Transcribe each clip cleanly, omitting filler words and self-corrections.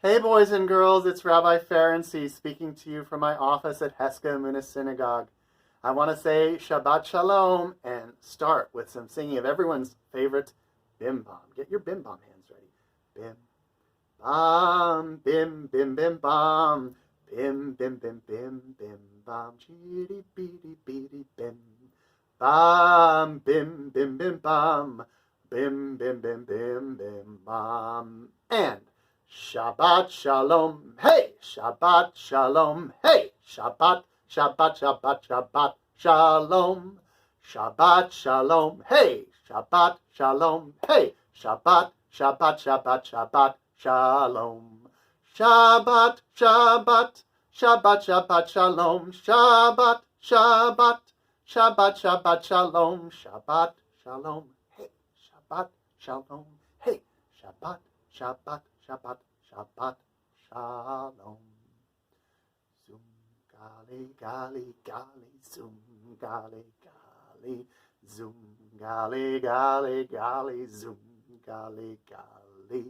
Hey boys and girls, it's Rabbi Ferenczi speaking to you from my office at Heska Emunah Synagogue. I want to say Shabbat Shalom and start with some singing of everyone's favorite bim bam. Get your bim bam hands ready. Bim bam, bim bim bim bam, bim bim bim bim bim bam, chitty beady beady bim bam, bim bim bim bam, bim bim bim bim bim bam, and Shabbat Shalom, hey! Shabbat Shalom, hey! Shabbat, Shabbat, Shabbat, Shabbat Shalom. Shabbat Shalom, hey! Shabbat Shalom, hey! Shabbat, Shabbat, Shabbat, Shabbat Shalom. Shabbat, Shabbat, Shabbat, Shabbat Shalom. Shabbat, Shabbat, Shabbat, Shabbat Shalom. Shabbat Shalom, hey! Shabbat Shalom, hey! Shabbat, Shabbat, Shabbat, Shabbat, Shalom. Zoom, gali, gali, gali, zoom, gali, gali, zoom, gali, gali, gali, zoom, gali, gali.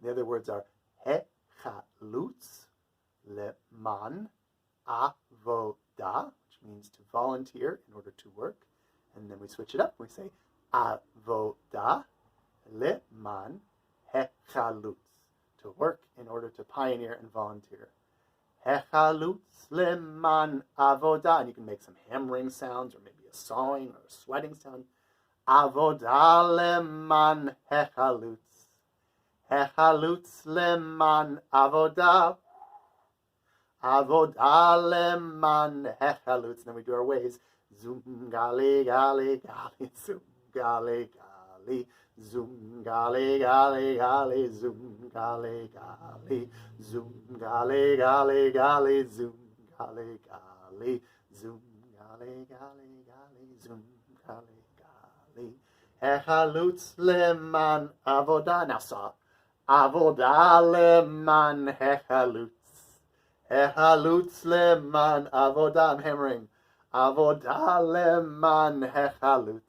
The other words are hechalutz, leman, avoda, which means to volunteer in order to work. And then we switch it up. We say avoda, leman, hechalutz, to work in order to pioneer and volunteer. Hechalutz leman avoda, and you can make some hammering sounds or maybe a sawing or a sweating sound. Avoda leman hechalutz. Hechalutz leman avoda. Avoda leman hechalutz. And then we do our ways. Zoom gali gali gali, zoom gali gali. Zoom gali gali gali, zoom gali gali, zoom gali gali gali, zoom gali gali, zoom gali gali gali, zoom gali gali. Hechalutz leman avoda. Now saw. Avoda leman hechalutz. Hechalutz leman avoda. I'm hammering. Avoda leman hechalutz.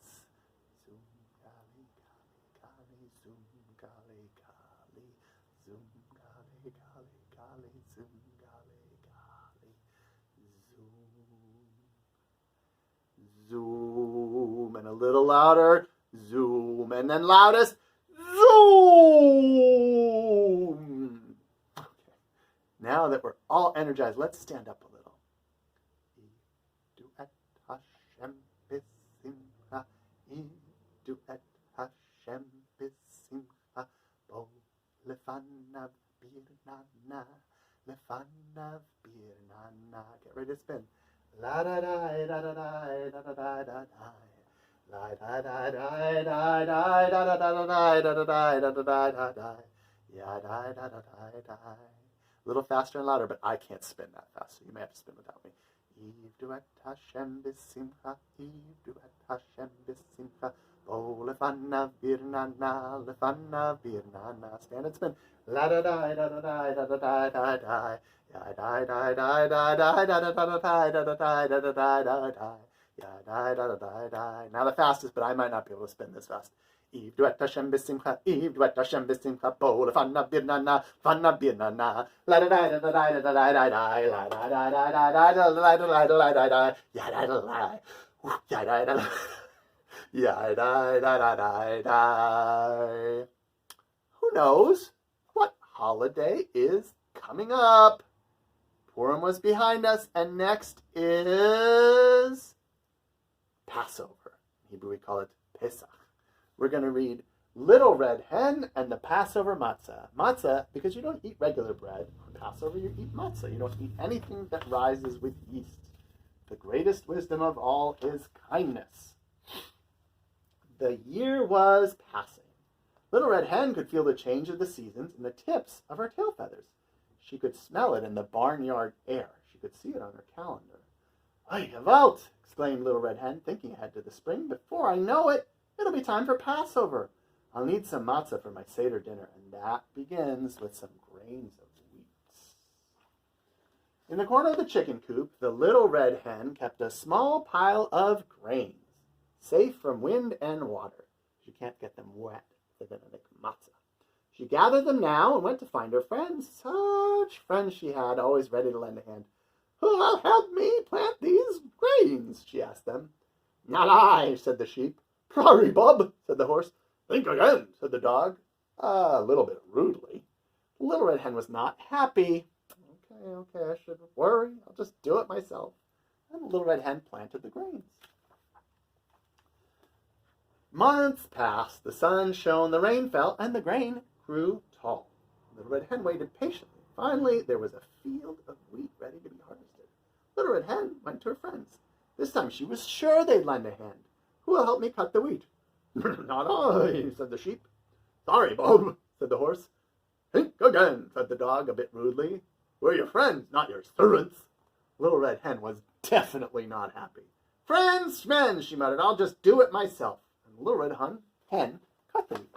Zoom, and a little louder, zoom, and then loudest, zoom. Okay. Now that we're all energized, let's stand up a little. Idu et Hashem b'simcha, idu et Hashem b'simcha, bo lefanav birnana, lefanav birnana. Get ready to spin. La da da da da da da da da da. La da da da da da da da da da da da da da da da da. Ya da da da da da. A little faster and louder, but I can't spin that fast, so you may have to spin without me. Ivdu et Hashem b'simcha, ivdu et Hashem b'simcha. Bo lefanav birnana, lefanav birnana. Stand and spin. La da da da da da da da da da da. Now the fastest, but I might not be able to spin this fast. Eve duet Hashem b'simcha, Eve duet Hashem b'simcha, bo lefana birnana, fana birnana, la da da da da da da da da da, la da da da da da da da da da da da da, ya da da da, ya da da, ya da da da da da. Who knows what holiday is coming up? Purim was behind us, and next is Passover. In Hebrew, we call it Pesach. We're going to read Little Red Hen and the Passover Matzah. Matzah, because you don't eat regular bread. For Passover, you eat matzah. You don't eat anything that rises with yeast. The greatest wisdom of all is kindness. The year was passing. Little Red Hen could feel the change of the seasons in the tips of her tail feathers. She could smell it in the barnyard air. She could see it on her calendar. "Ay, gewalt!" exclaimed Little Red Hen, thinking ahead to the spring. "Before I know it, it'll be time for Passover. I'll need some matzah for my Seder dinner, and that begins with some grains of wheat." In the corner of the chicken coop, the Little Red Hen kept a small pile of grains, safe from wind and water. She can't get them wet. They're going to make matzah. She gathered them now and went to find her friends. Such friends she had, always ready to lend a hand. "Who will help me plant these grains?" she asked them. "Not I," said the sheep. "Sorry, Bob," said the horse. "Think again," said the dog, a little bit rudely. The Little Red Hen was not happy. Okay, I shouldn't worry. I'll just do it myself. And the Little Red Hen planted the grains. Months passed. The sun shone, the rain fell, and the grain grew tall. The Little Red Hen waited patiently. Finally, there was a field of wheat ready to be harvested. Little Red Hen went to her friends. This time she was sure they'd lend a hand. "Who will help me cut the wheat?" "Not I," said the sheep. "Sorry, Bob," said the horse. "Think again," said the dog, a bit rudely. "We're your friends, not your servants." Little Red Hen was definitely not happy. "Friends, she muttered. "I'll just do it myself." And Little Red Hen cut the wheat.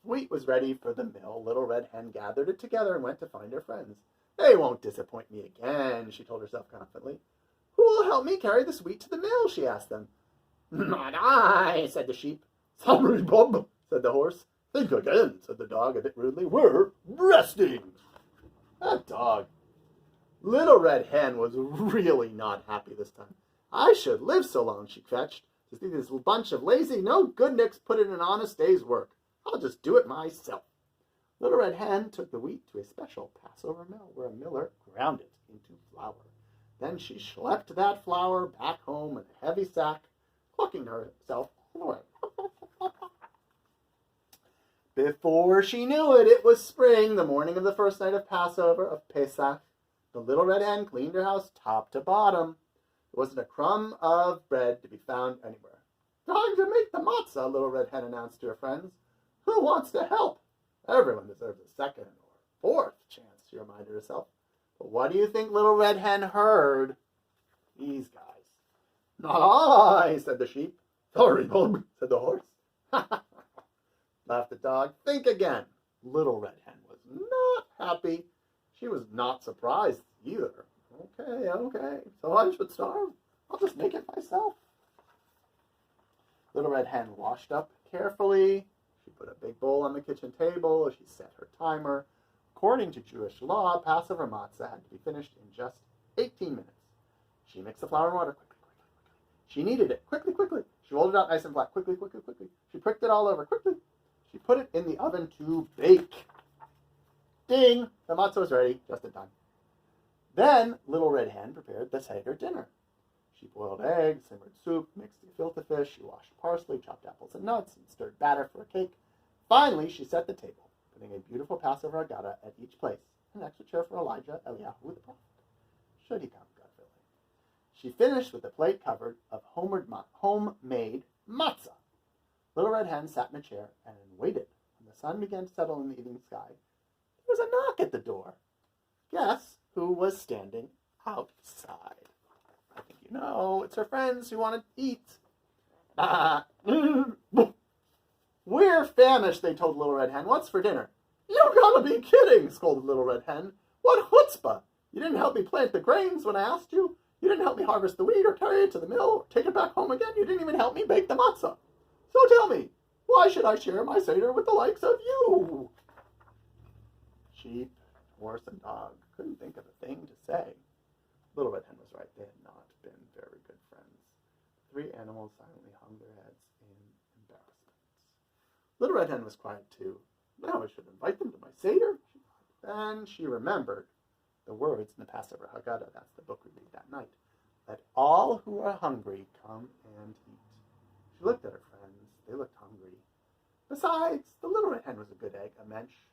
Wheat was ready for the mill. Little Red Hen gathered it together and went to find her friends. "They won't disappoint me again," she told herself confidently. "Who will help me carry this wheat to the mill?" she asked them. "Not I," said the sheep. "Sorry, Bob," said the horse. "Think again," said the dog, a bit rudely. "We're resting." That dog. Little Red Hen was really not happy this time. "I should live so long," she fetched, "to see this bunch of lazy, no-good-nicks put in an honest day's work. I'll just do it myself." Little Red Hen took the wheat to a special Passover mill, where a miller ground it into flour. Then she schlepped that flour back home in a heavy sack, clucking to herself away. Before she knew it, it was spring, the morning of the first night of Passover, of Pesach. The Little Red Hen cleaned her house top to bottom. There wasn't a crumb of bread to be found anywhere. "Time to make the matzah," Little Red Hen announced to her friends. "Who wants to help?" Everyone deserves a second or fourth chance, she reminded herself. But what do you think Little Red Hen heard? These guys. "Not I," said the sheep. "Sorry, Bob," said the horse. Laughed the dog. "Think again." Little Red Hen was not happy. She was not surprised either. Okay. So I should starve. I'll just make it myself. Little Red Hen washed up carefully. She put a big bowl on the kitchen table. She set her timer. According to Jewish law, Passover matzah had to be finished in just 18 minutes. She mixed the flour and water quickly. She kneaded it quickly. She rolled it out nice and flat quickly. She pricked it all over quickly. She put it in the oven to bake. Ding! The matzah was ready, just in time. Then Little Red Hen prepared the Seder dinner. She boiled eggs, simmered soup, mixed gefilte fish. She washed parsley, chopped apples and nuts, and stirred batter for a cake. Finally, she set the table, putting a beautiful Passover agada at each place, an extra chair for Elijah, Eliyahu the prophet, should he come, God willing. She finished with a plate covered of homemade matzah. Little Red Hen sat in a chair and waited. When the sun began to settle in the evening sky, there was a knock at the door. Guess who was standing outside? I think you know. It's her friends who want to eat. "We're famished," they told Little Red Hen. "What's for dinner?" "You gotta be kidding," scolded Little Red Hen. "What chutzpah! You didn't help me plant the grains when I asked you. You didn't help me harvest the wheat or carry it to the mill or take it back home again. You didn't even help me bake the matzah. So tell me, why should I share my Seder with the likes of you?" Sheep, horse, and dog couldn't think of a thing to say. Little Red Hen was right. They had not been very good friends. The three animals silently hung their heads in embarrassment. Little Red Hen was quiet too. Now I should invite them to my Seder. Then she remembered the words in the Passover Haggadah. That's the book we read that night. "Let all who are hungry come and eat." She looked at her friends. They looked hungry. Besides, the Little Red Hen was a good egg, a mensch,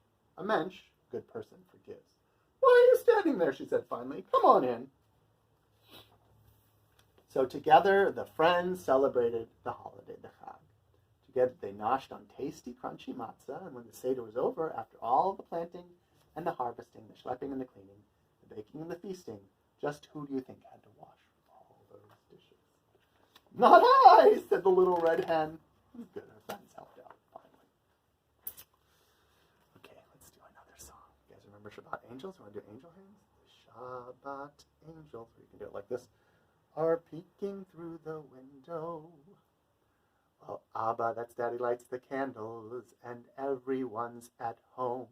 good person forgives. "Why are you standing there?" she said finally. "Come on in." So together the friends celebrated the holiday, the Chag. Together they noshed on tasty, crunchy matzah, and when the Seder was over, after all the planting and the harvesting, the schlepping and the cleaning, the baking and the feasting, just who do you think had to wash all those dishes? "Not I," said the Little Red Hen. Good, her friends helped out finally. Okay, let's do another song. You guys remember Shabbat Angels? You want to do angel hands? Shabbat Angels, or you can do it like this. Are peeking through the window. Well, Abba, that's Daddy, lights the candles, and everyone's at home.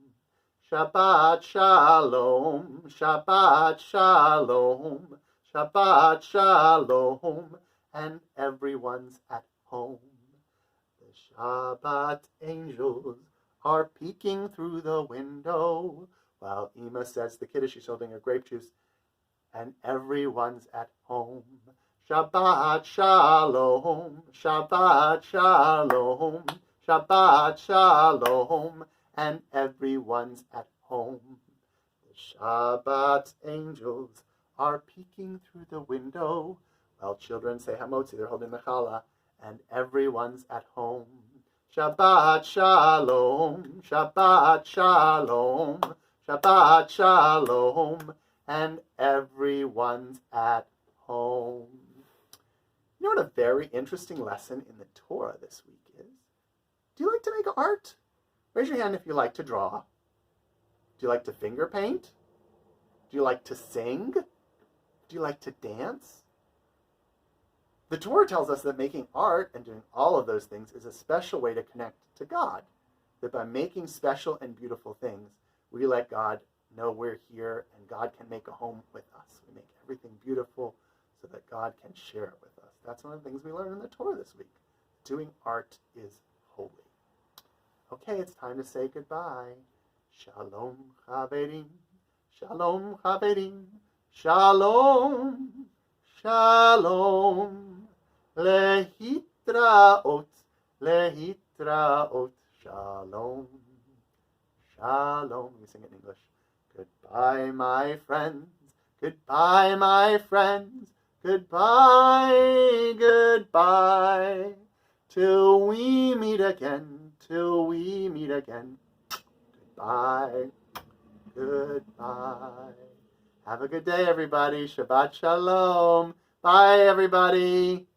Shabbat Shalom, Shabbat Shalom, Shabbat Shalom, and everyone's at home. The Shabbat angels are peeking through the window, while Ema says the Kiddush, she's holding her grape juice, and everyone's at home. Shabbat Shalom, Shabbat Shalom, Shabbat Shalom, and everyone's at home. The Shabbat angels are peeking through the window, while children say Hamotzi, they're holding the challah, and everyone's at home. Shabbat Shalom, Shabbat Shalom, Shabbat Shalom, and everyone's at home. You know what a very interesting lesson in the Torah this week is? Do you like to make art? Raise your hand if you like to draw. Do you like to finger paint? Do you like to sing? Do you like to dance? The Torah tells us that making art and doing all of those things is a special way to connect to God. That by making special and beautiful things, we let God know we're here and God can make a home with us. We make everything beautiful so that God can share it with us. That's one of the things we learned in the Torah this week. Doing art is holy. Okay, it's time to say goodbye. Shalom chaverim, shalom chaverim, shalom, shalom, lehitraot, lehitraot, shalom, shalom. We sing it in English. Goodbye, my friends, goodbye, my friends, goodbye, goodbye, till we meet again, till we meet again. Goodbye, goodbye. Have a good day, everybody. Shabbat Shalom. Bye, everybody.